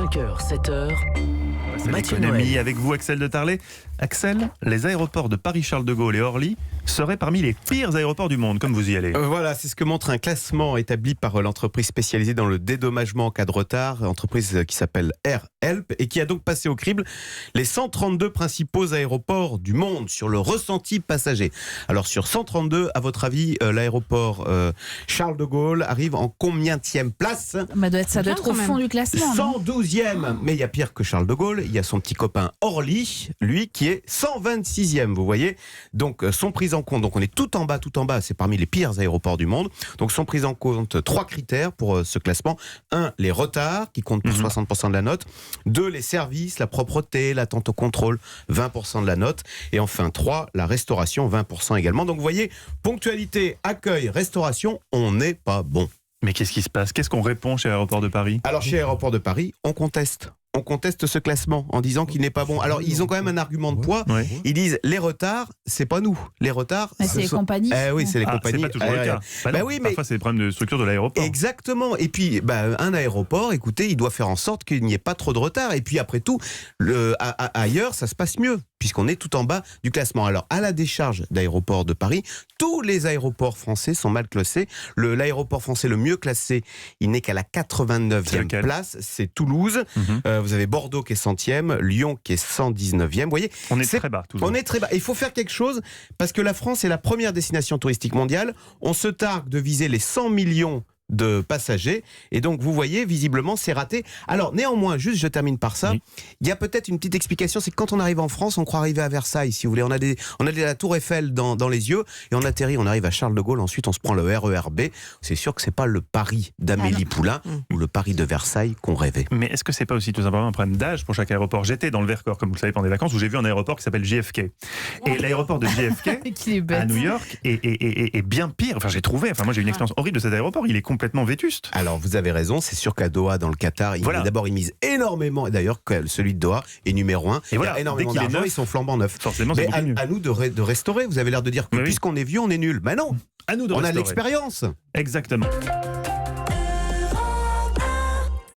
5h, 7h, Mathieu L'économie Noël. avec vous, Axel de Tarlet. Axel, les aéroports de Paris-Charles de Gaulle et Orly seraient parmi les pires aéroports du monde, comme vous y allez. Voilà, c'est ce que montre un classement établi par l'entreprise spécialisée dans le dédommagement en cas de retard, entreprise qui s'appelle AirHelp et qui a donc passé au crible les 132 principaux aéroports du monde sur le ressenti passager. Alors sur 132, à votre avis, l'aéroport Charles de Gaulle arrive en combienième place? Ça doit être au fond du classement. non 112e. Mais il y a pire que Charles de Gaulle, il y a son petit copain Orly, lui qui est 126e, vous voyez. Donc sont pris en compte, donc on est tout en bas, c'est parmi les pires aéroports du monde. Donc sont pris en compte 3 critères pour ce classement. 1, les retards, qui comptent pour 60% de la note. 2, les services, la propreté, l'attente au contrôle, 20% de la note. Et enfin 3, la restauration, 20% également. Donc vous voyez, ponctualité, accueil, restauration, on n'est pas bon. Mais qu'est-ce qui se passe? Qu'est-ce qu'on répond chez Aéroports de Paris? Alors chez Aéroports de Paris, on conteste. On conteste ce classement en disant qu'il n'est pas bon. Alors ils ont quand même un argument de poids. Ouais. Ils disent les retards, c'est pas nous. Les retards, Mais c'est les compagnies. Oui, c'est les compagnies. C'est pas toujours le aériennes. cas. Bah Non, oui, mais parfois c'est des problèmes de structure de l'aéroport. exactement. Et puis un aéroport, écoutez, il doit faire en sorte qu'il n'y ait pas trop de retard. Et puis après tout, ailleurs, ça se passe mieux puisqu'on est tout en bas du classement. Alors à la décharge d'Aéroports de Paris, tous les aéroports français sont mal classés. L'aéroport français le mieux classé, il n'est qu'à la 89e place, c'est Toulouse. Vous avez Bordeaux qui est 100e, Lyon qui est 119e. Vous voyez, On est très bas toujours. on est très bas. Il faut faire quelque chose parce que la France est la première destination touristique mondiale. On se targue de viser les 100 millions de passagers et donc vous voyez visiblement c'est raté. Alors néanmoins, juste je termine par ça, il y a peut-être une petite explication, c'est que quand on arrive en France, on croit arriver à Versailles si vous voulez, on a la tour Eiffel dans les yeux et on atterrit, on arrive à Charles de Gaulle, ensuite on se prend le RER B. C'est sûr que c'est pas le Paris d'Amélie Poulain ou le Paris de Versailles qu'on rêvait. Mais est-ce que c'est pas aussi tout simplement un problème d'âge pour chaque aéroport? J'étais dans le Vercors, comme vous le savez, pendant les vacances, où j'ai vu un aéroport qui s'appelle JFK. Et l'aéroport de JFK Qui est bête. à New York est bien pire. Enfin, j'ai trouvé. Enfin, moi, j'ai eu une expérience horrible de cet aéroport. Il est complètement vétuste. Alors vous avez raison, c'est sûr qu'à Doha, dans le Qatar, d'abord ils misent énormément, et d'ailleurs celui de Doha est numéro 1, et voilà, il y a énormément dès qu'il est d'argent, neuf, ils sont flambant neufs. Forcément, mais c'est beaucoup mieux. à nous de restaurer, vous avez l'air de dire que puisqu'on est vieux, on est nul. Ben non, À nous de on a restaurer. l'expérience. Exactement.